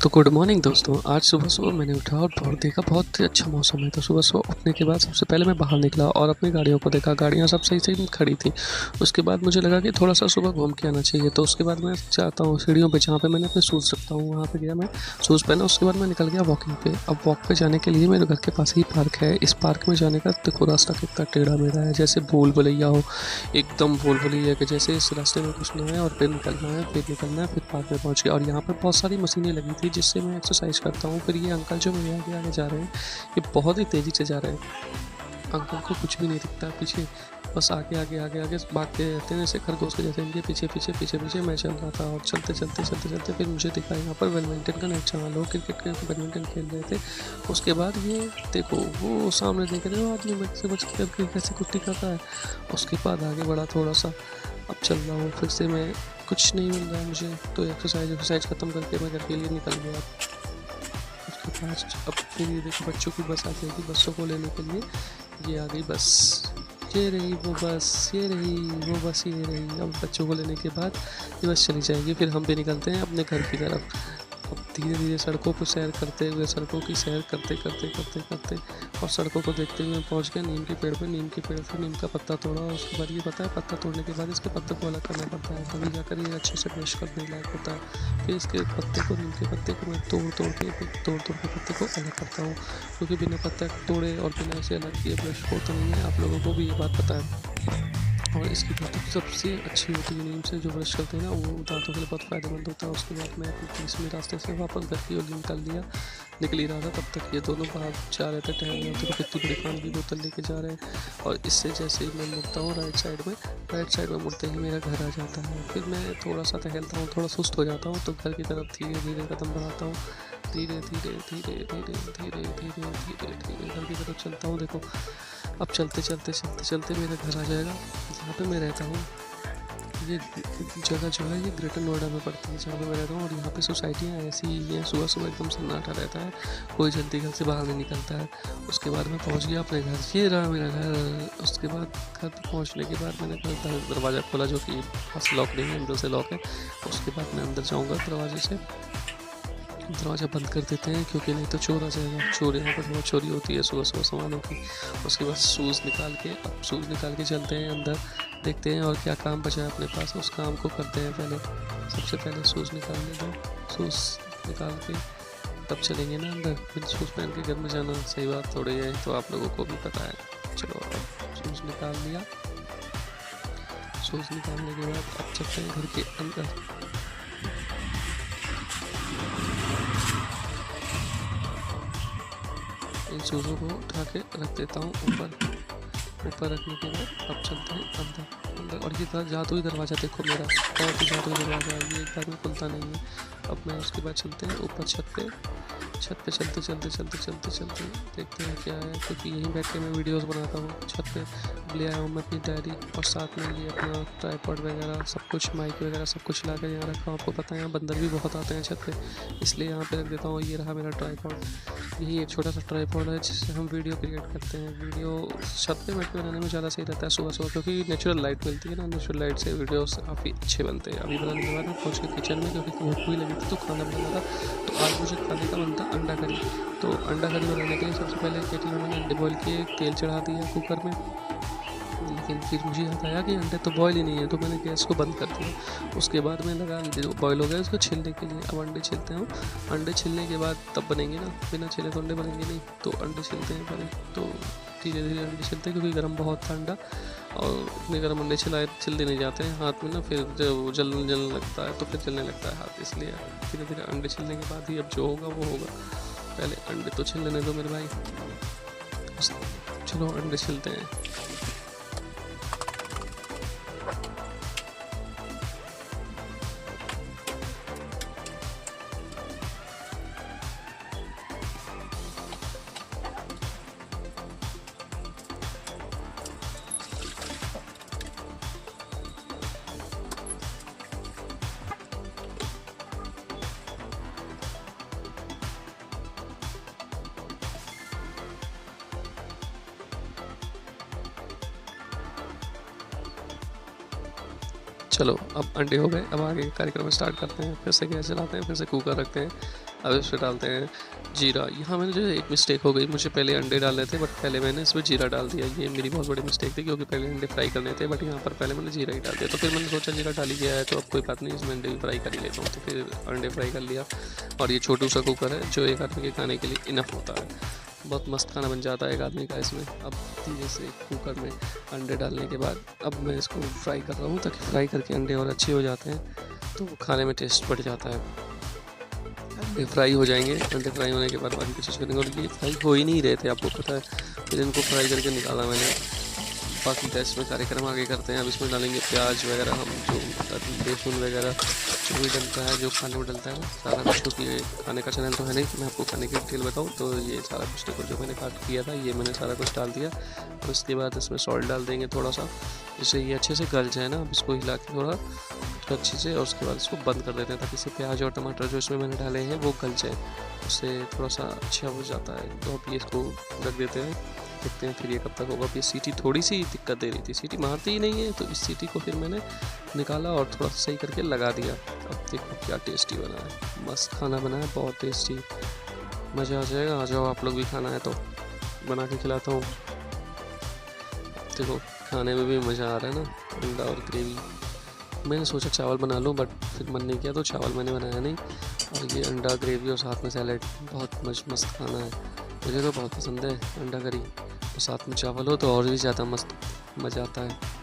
तो good morning दोस्तों। आज सुबह-सुबह मैंने उठा और देखा बहुत ही अच्छा मौसम है। तो सुबह-सुबह उठने के बाद सबसे पहले मैं बाहर निकला और अपनी गाड़ियों को देखा, गाड़ियाँ सब सही-सही खड़ी थी। उसके बाद मुझे लगा कि थोड़ा-सा सुबह घूम के आना चाहिए। तो उसके बाद मैं जाता हूँ सीढ़ियों पे जहाँ पे मैंने अपने शूज़ रखता हूँ, वहाँ पे गया मैं, शूज़ पहना। उसके बाद मैं निकल गया वॉकिंग पे। अब वॉक पे जाने के लिए मेरे घर के पास ही पार्क है। इस पार्क में जाने का देखो रास्ता कितना टेढ़ा-मेढ़ा है, जैसे भूल-भुलैया हो, एकदम भूल-भुलैया कि जैसे इस रास्ते में घुसना है और फिर निकलना है, फिर निकलना है, फिर पार्क में पहुँच गया। और यहाँ पे बहुत सारी मशीनें लगी थी जिससे मैं एक्सरसाइज करता हूँ। फिर ये अंकल जो मेरे आगे आगे जा रहे हैं, ये बहुत ही तेज़ी से जा रहे हैं। अंकल को कुछ भी नहीं दिखता है पीछे, बस आगे आगे आगे आगे भागते रहते हैं जैसे खरगोश के जैसे। इनके पीछे पीछे पीछे पीछे मैं चल रहा था और चलते चलते चलते चलते फिर मुझे दिखा यहाँ पर बैडमिंटन का नेट जहाँ लोग क्रिकेट के बैडमिंटन खेल रहे थे। उसके बाद ये देखो वो सामने देख रहे हो आदमी बच से बच करके कैसे कुट्टी कर रहा है। उसके बाद आगे बढ़ा थोड़ा सा, अब चल रहा हूँ फिर से मैं, कुछ नहीं मिल रहा है मुझे, तो एक्सरसाइज ख़त्म करके मैं घर के लिए निकल गया। उसके बाद अब फिर ये देखो बच्चों की बस आ जाएगी, बच्चों को लेने के लिए ये आ गई बस। ये रही वो बस, ये रही वो बस, ये रही। अब बच्चों को लेने के बाद ये बस चली जाएगी, फिर हम भी निकलते हैं अपने घर की तरफ। अब धीरे धीरे सड़कों को सैर करते हुए, सड़कों की सैर करते करते करते करते और सड़कों को देखते हुए पहुंच गए नीम के पेड़ पे। नीम के पेड़ से नीम का पत्ता तोड़ा और उसके बाद ये पता है पत्ता तोड़ने के बाद इसके पत्ते को अलग करना पड़ता है, तभी जाकर ये अच्छे से ब्रश करने लायक होता है। फिर इसके पत्ते को, नीम के पत्ते को मैं तोड़ तोड़ के पत्ते को अलग करता हूँ, क्योंकि बिना पत्ता तोड़े और बिना इसे अलग किए ब्रश होता नहीं है। आप लोगों को भी ये बात पता है। और इसकी दांतों की सबसे अच्छी होती है, नीम से जो ब्रश करते हैं ना वो दांतों के लिए बहुत फ़ायदेमंद होता है। उसके बाद मैं अपने इसमें रास्ते से वापस घर की ओर निकल ही रहा था, तब तक ये दोनों बाहर जा रहे थे टहलने। तो कितनी बड़ी पानी की बोतल लेके जा रहे हैं। और इससे जैसे ही मैं मुड़ता हूँ राइट साइड में मुड़ते ही मेरा घर आ जाता है। फिर मैं थोड़ा सा टहलता हूँ, थोड़ा सुस्त हो जाता हूँ, तो घर की तरफ धीरे धीरे कदम बढ़ाता हूँ। धीरे धीरे धीरे धीरे धीरे धीरे धीरे धीरे घर की तरफ चलता हूँ। देखो अब चलते चलते चलते चलते मेरा घर आ जाएगा जहाँ पे मैं रहता हूँ। ये जगह जो है ये ग्रेटर नोएडा में पड़ती है जहाँ पे मैं रहता हूँ। और यहाँ पे सोसाइटियाँ ऐसी ही हैं, सुबह सुबह एकदम सन्नाटा रहता है, कोई जल्दी घर से बाहर नहीं निकलता है। उसके बाद मैं पहुँच गया अपने घर, ये रहा मेरा घर। उसके बाद घर पर पहुँचने के बाद मैंने दरवाज़ा खोला, जो कि पास लॉक नहीं है, अंदर से लॉक है। उसके बाद मैं अंदर जाऊँगा दरवाजे से, दरवाज़ा बंद कर देते हैं क्योंकि नहीं तो चोर आ जाएगा। चोर यहाँ पर बहुत चोरी होती है सुबह सुबह सामानों की। उसके बाद शूज़ निकाल के चलते हैं अंदर, देखते हैं और क्या काम बचा है अपने पास, उस काम को करते हैं पहले। सबसे पहले शूज़ निकालने दो, शूज़ निकाल के तब चलेंगे ना अंदर। फिर शूज़ पहन के घर में जाना सही बात थोड़ी है, तो आप लोगों को भी पता है। चलो अब शूज़ निकाल लिया। शूज़ निकालने के बाद अब चलते हैं घर के अंदर। इन शूज़ों को उठा के रख देता हूँ ऊपर रखने के बाद अब चलते हैं अंदर। और ये जादुई दरवाज़ा देखो मेरा, बहुत ही जादुई दरवाज़ा है, ये एक बार में खुलता नहीं है। अब मैं उसके बाद चलते हैं ऊपर छत पे चलते देखते हैं क्या है, क्योंकि यहीं बैठ के मैं वीडियोस बनाता हूँ। छत पे ले आया हूँ मैं अपनी डायरी और साथ में ये अपना ट्राइपॉड वगैरह सब कुछ, माइक वगैरह सब कुछ ला कर यहाँ रखा हूँ। आपको पता है यहाँ बंदर भी बहुत आते हैं छत पे, इसलिए यहाँ पे रख देता हूँ। ये रहा मेरा ट्राइपॉड, यही एक छोटा सा ट्राइपॉड है जिससे हम वीडियो क्रिएट करते हैं। वीडियो छत पे बैठ के बनाने में ज़्यादा सही रहता है सुबह सुबह, क्योंकि नेचुरल लाइट मिलती है ना, नेचुरल लाइट से वीडियोस काफ़ी अच्छे बनते हैं। अभी बनाने के बाद मैं पहुँच के किचन में, क्योंकि भूख भी लगी थी तो खाना बनाना था। तो आज मुझे खाने का मन था अंडा करी। तो अंडा करी बनाने के लिए सबसे पहले केटल में मैंने अंडे बॉईल किए, तेल चढ़ा दिया कुकर में। लेकिन फिर मुझे याद आया कि अंडे तो बॉयल ही नहीं है, तो मैंने गैस को बंद कर दिया। उसके बाद मैं लगा अंडे बॉयल हो गए उसको छीलने के लिए। अब अंडे छीलते हैं। अंडे छीलने के बाद तब बनेंगे ना, बिना छीले तो अंडे बनेंगे नहीं, तो अंडे छीलते हैं पहले। तो धीरे धीरे अंडे छीलते हैं क्योंकि गर्म बहुत था अंडा, और इतने गर्म अंडे छिलते नहीं जाते हैं हाथ में ना, फिर जब जलने लगता है तो फिर जलने लगता है हाथ, इसलिए धीरे धीरे अंडे छीलने के बाद ही अब जो होगा वो होगा। पहले अंडे तो छील लेने दो मेरे भाई, चलो अंडे छीलते हैं। चलो अब अंडे हो गए, अब आगे कार्यक्रम स्टार्ट करते हैं। फिर से गैस जलाते हैं, फिर से कुकर रखते हैं। अब इस पर डालते हैं जीरा। यहाँ मैंने जो एक मिस्टेक हो गई, मुझे पहले अंडे डालने थे बट पहले मैंने इसमें जीरा डाल दिया। ये मेरी बहुत बड़ी मिस्टेक थी, क्योंकि पहले अंडे फ्राई करने थे बट यहाँ पर पहले मैंने जीरा ही डाल दिया। तो फिर मैंने सोचा जीरा डाल ही गया है तो अब कोई बात नहीं, इसमें अंडे भी फ्राई कर ही लेता हूँ। तो फिर अंडे फ्राई कर लिया। और ये छोटू सा कुकर है जो एक आदमी के खाने के लिए इनफ होता है। बहुत मस्त खाना बन जाता है एक आदमी का इसमें। अब धीरे से कुकर में अंडे डालने के बाद अब मैं इसको फ्राई कर रहा हूँ, ताकि फ्राई करके अंडे और अच्छे हो जाते हैं तो खाने में टेस्ट बढ़ जाता है। अंडे फ्राई हो जाएंगे, अंडे फ्राई होने के बाद बाकी की चीज़ करेंगे। और ये फ्राई हो ही नहीं रहे थे, आपको पता है। फिर इनको फ्राई करके निकाला मैंने। बाकी का इसमें कार्यक्रम आगे करते हैं। अब इसमें डालेंगे प्याज वगैरह, हम जो लहसुन वगैरह जो भी डलता है, जो खाने में डलता है सारा कुछ। क्योंकि खाने का चैनल तो है नहीं कि मैं आपको खाने की डिटेल बताऊँ, तो ये सारा कुछ देखो जो मैंने काट किया था ये मैंने सारा कुछ डाल दिया। और उसके बाद इसमें सॉल्ट डाल देंगे थोड़ा सा, जिससे ये अच्छे से गल जाए ना। अब इसको हिला के थोड़ा अच्छे से, और उसके बाद इसको बंद कर देते हैं ताकि इससे प्याज और टमाटर जो इसमें मैंने डाले हैं वो गल जाए, उससे थोड़ा सा अच्छा हो जाता है। तो अब ये इसको रख देते हैं, देखते हैं फिर ये कब तक होगा। अब ये सीटी थोड़ी सी दिक्कत दे रही थी, सीटी मारती ही नहीं है, तो इस सीटी को फिर मैंने निकाला और थोड़ा सा सही करके लगा दिया। अब देखो क्या टेस्टी बना है, मस्त खाना बना है, बहुत टेस्टी, मज़ा आ जाएगा। आ जाओ आप लोग भी, खाना है तो बना के खिलाता हूँ। देखो खाने में भी मज़ा आ रहा है ना, अंडा और ग्रेवी। मैंने सोचा चावल बना लूँ बट फिर मन नहीं किया, तो चावल मैंने बनाया नहीं। और ये अंडा ग्रेवी और साथ में सैलेड, बहुत मस्त खाना है। मुझे तो बहुत पसंद है अंडा करी, और साथ में चावल हो तो और भी ज़्यादा मस्त मज़ा आता है।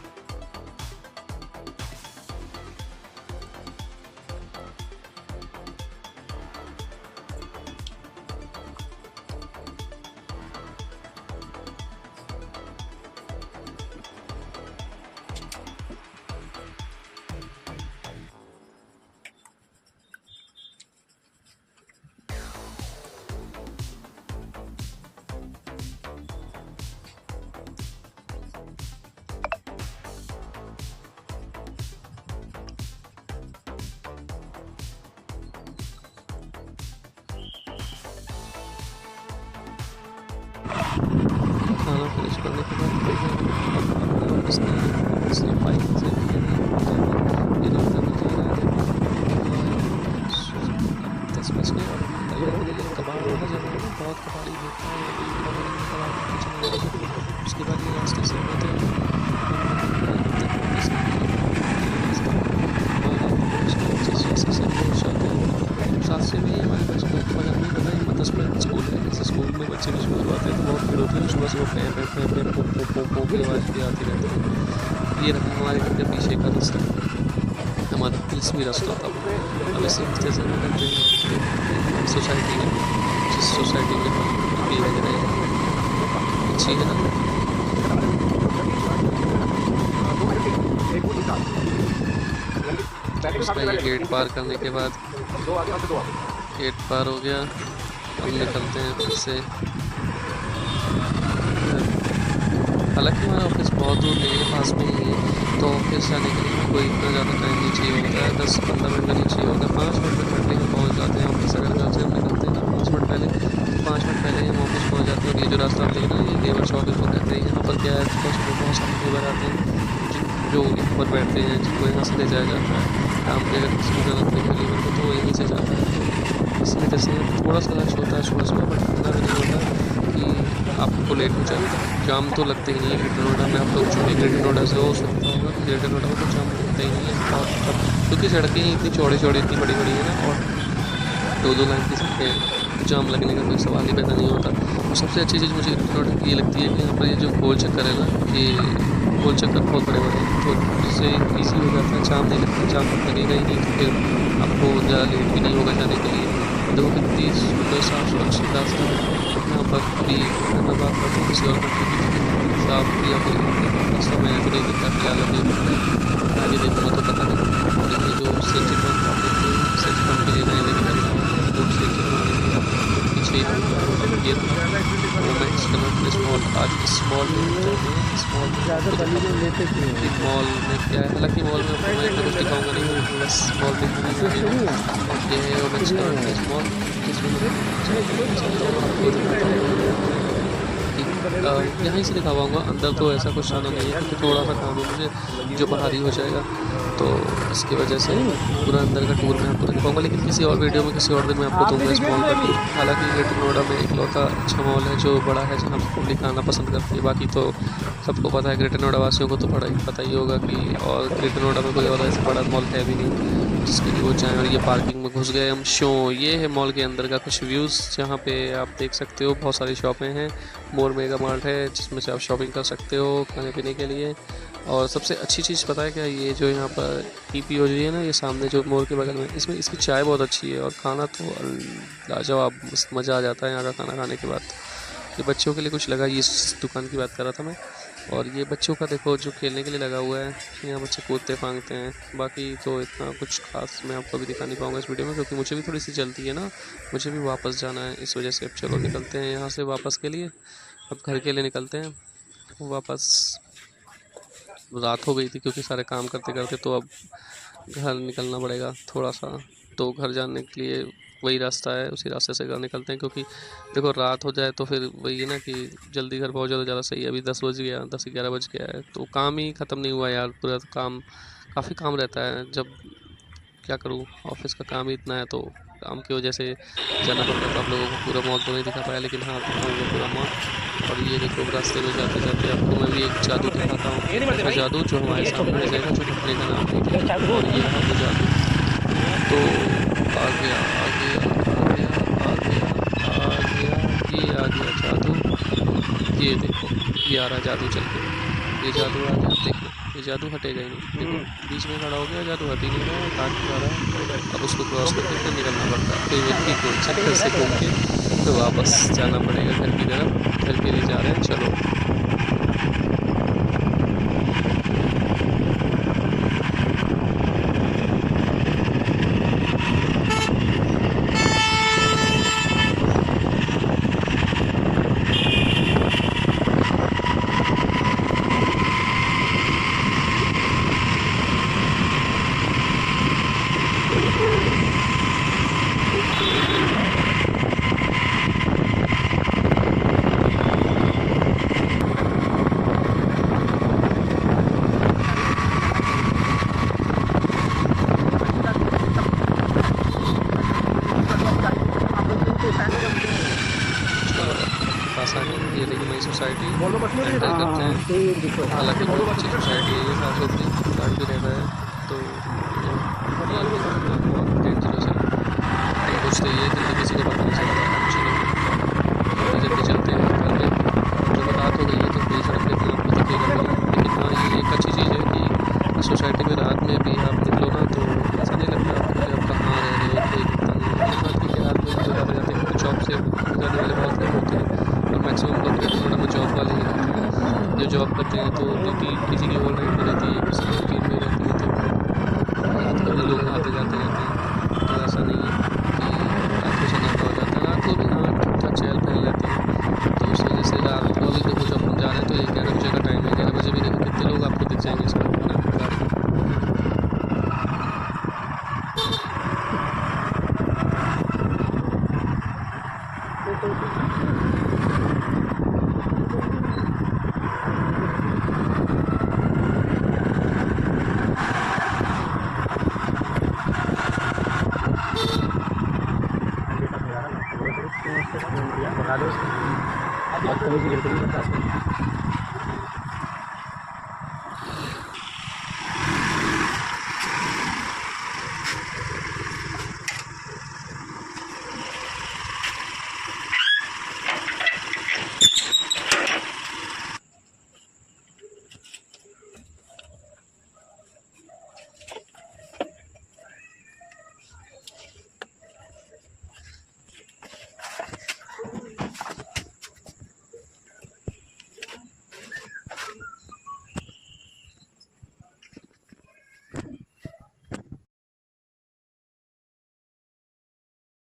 खाना फिनिश करने के बाद इसने बाइक से इधर उधर नहीं जा रहा है। 10 बज गए और तैयार होने के लिए कबाड़ वाला जगह है, बहुत कबाड़ी होता है। उसके बाद ये रास्ते से होते हैं साथ से भी हमारे पास बगल में पता है 10 मिनट स्कूल है। जैसे स्कूल में बच्चे भी स्कूल आते हैं तो बहुत भीड़ होती है, सुबह सुबह पे की आवाज़ भी आती रहती है। ये रखा हमारे घर के पीछे का रास्ता, हमारा तीसवीं रास्ता था। अब इस रास्ते से हम करते हैं सोसाइटी में, जिस सोसाइटी में अभी रह रहे हैं अच्छी है ना। उसका ये गेट पार करने के बाद गेट पार हो गया, हम निकलते हैं फिर से। हालांकि हमारा ऑफिस बहुत दूर नहीं है, पास में ही है, तो ऑफिस जाने के लिए कोई इतना ज़्यादा टाइम नहीं चाहिए होता है। 10-15 मिनट का नहीं चाहिए होता, 5 मिनट में पहले हम पहुँच जाते हैं ऑफिस। अगर घर से हम निकलते हैं ना 5 मिनट पहले, तो 5 मिनट पहले ही हम ऑफिस पहुँच जाते हैं। और ये जो रास्ता आप देख रहे हैं ये लेबर्स ऑफिस को कहते हैं। यहाँ पर क्या है, बहुत सारे लेबर आते हैं जो यहाँ पर बैठते हैं, जिनको यहाँ से ले जाया जाता है काम पे। अगर किसी को जरूरत नहीं है लेबर को तो यहीं से जाता है। इसलिए जैसे थोड़ा सा रश होता है सुबह, बट इतना भी नहीं होता कि आपको लेट हो जाए। जाम तो लगते ही नहीं है ग्रेटर नोएडा में। आप लोग जो ग्रेटर नोएडा से हो सकता होगा कि ग्रेटर नोएडा में तो जाम लगता ही नहीं है। और क्योंकि सड़कें इतनी चौड़ी चौड़ी इतनी बड़ी बड़ी है ना, और 2-2 लाइन की सड़कें हैं, जाम लगने का कोई सवाल ही पैदा नहीं होता। और सबसे अच्छी चीज़ मुझे ग्रेटर नोएडा की ये लगती है कि यहाँ पर ये जो गोल चक्कर है ना, ये गोल चक्कर बहुत बड़े बड़े हैं, तो इससे ईजी हो जाता है, जाम नहीं लगता। जाम लगेगा ही नहीं तो फिर आपको ज़्यादा लेट भी नहीं होगा जाने के लिए। देखो कितनी सुंदर साफ सुरक्षित रास्ता है यहाँ पर। अभी मैं बात करता हूँ किसी और कंट्री साफ या फिर रास्ता मैंने तो नहीं देखा फिलहाल, अभी आगे देखूँगा तो पता नहीं। और ये जो सेंचुरी पॉइंट के लिए मैंने देखा तो पीछे ये मोमेंट्स कलर स्मॉल, आज स्मॉल मॉल में क्या है। हालांकि मॉल में मैं इतना कुछ दिखाऊंगा नहीं, बस मॉल में ये है ओमेंस कलर स्मॉल, जिसमें यहाँ से दिखा पाऊँगा, अंदर तो ऐसा कुछ ज़्यादा नहीं है क्योंकि थोड़ा सा काम है मुझे जो भारी हो जाएगा, तो इसकी वजह से पूरा अंदर का टूर मैं आपको दिखा पाऊँगा। लेकिन किसी और वीडियो में किसी और दिन मैं आपको दूँगा इस मॉल का टूर। हालाँकि ग्रेटर नोएडा में इकलौता अच्छा मॉल है जो बड़ा है, जहाँ पब्लिक आना पसंद करती है। बाकी तो सबको पता है, ग्रेटर नोएडा वासियों को तो पता ही होगा कि और ग्रेटर नोएडा में कोई और ऐसा बड़ा मॉल है भी नहीं जिसके लिए वो जाएँ। और ये पार्किंग में घुस गए हम। ये है मॉल के अंदर का कुछ व्यूज़, जहाँ पे आप देख सकते हो बहुत सारी शॉपें हैं। मोर मेगा मार्ट है जिसमें से आप शॉपिंग कर सकते हो खाने पीने के लिए। और सबसे अच्छी चीज़ पता है क्या, ये जो यहाँ पर PPOG है ना, ये सामने जो मोर के बगल में, इसमें इसकी चाय बहुत अच्छी है और खाना तो लाजवाब, मज़ा आ जाता है यहाँ का खाना खाने के बाद। ये बच्चों के लिए कुछ लगा, ये इस दुकान की बात कर रहा था मैं। और ये बच्चों का देखो जो खेलने के लिए लगा हुआ है, यहाँ बच्चे कूदते फांगते हैं। बाकी तो इतना कुछ खास मैं आपको भी दिखा नहीं पाऊँगा इस वीडियो में, क्योंकि मुझे भी थोड़ी सी जल्दी है ना, मुझे भी वापस जाना है, इस वजह से अब चलो निकलते हैं यहाँ से वापस के लिए। अब घर के लिए निकलते हैं वापस। रात हो गई थी क्योंकि सारे काम करते करते, तो अब घर निकलना पड़ेगा थोड़ा सा। तो घर जाने के लिए वही रास्ता है, उसी रास्ते से घर निकलते हैं, क्योंकि देखो रात हो जाए तो फिर वही है ना कि जल्दी घर पहुँच जाए तो ज़्यादा सही है। अभी 10 बज गया, 10-11 बज गया है, तो काम ही ख़त्म नहीं हुआ यार। पूरा काम, काफ़ी काम रहता है, जब क्या करूँ, ऑफिस का काम ही इतना है, तो काम की वजह से जाना पड़ता है। तो आप लोगों को पूरा मॉल तो नहीं दिखा पाया, लेकिन हाँ दिखाऊँगा पूरा मॉल। और ये देखो रास्ते में जाते जाते आपको मैं भी एक जादू दिखाता हूँ, ऐसा जादू जो हमारे सामने आ जाएगा, जो घटने का नाम नहीं लेगा। और ये रहा वो जादू, तो आ गया आ गया आ गया आ गया आ गया, ये आ गया जादू। ये देखो ये आ रहा जादू चल के, ये जादू आ गया। देखो ये जादू हटेगा ही नहीं, देखो बीच में खड़ा हो गया, जादू हट ही नहीं रहा है, काट के आ रहा है। अब उसको क्रॉस करके फिर निकलना पड़ता है, फिर व्यक्ति को चक्कर से घूम के तो वापस जाना पड़ेगा घर की तरफ। घर के लिए जा रहे हैं, चलो। ये देखिए नई सोसाइटी एंटर करते हैं। हालांकि बहुत अच्छी सोसाइटी है, ये साफ सुथरी गार्ड भी रहता है, तो बहुत डेंजरस है। कुछ तो ये कि किसी को पता नहीं चलता। चलो जल्दी चलते हैं घर में, जब रात हो गई है तो पूरी सड़क पे इतना आपको दिखेगा नहीं। लेकिन हाँ ये एक अच्छी चीज़ है कि सोसाइटी में रात में भी आप निकलो ना तो ऐसा नहीं लगता आपको कि आप कहाँ रह रहे हो, कोई दिखता नहीं है। हाँ ठीक है, आदमी जो जाते जाते जॉब से जाने वाले बहुत लोग होते हैं, मैक्सिमम लोग ग्रेटर नोएडा में जॉब वाले ही रहते हैं। जो जॉब करते हैं तो ड्यूटी किसी की ओवर नाइट में रहती है, किसी की टीम में रहती है, तो रात को भी लोग आते जाते रहते हैं। तो ऐसा नहीं है कि रात को सन्नाटा हो जाता है, रात को भी हाँ ठीक ठाक चहल पहल रहती है। तो उस वजह से रात को भी देखो जब हम जा रहे हैं तो 11 बजे का टाइम है, 11 बजे भी देखो कितने लोग आपको दिख जाएंगे सड़क पर गाड़ी। बता दो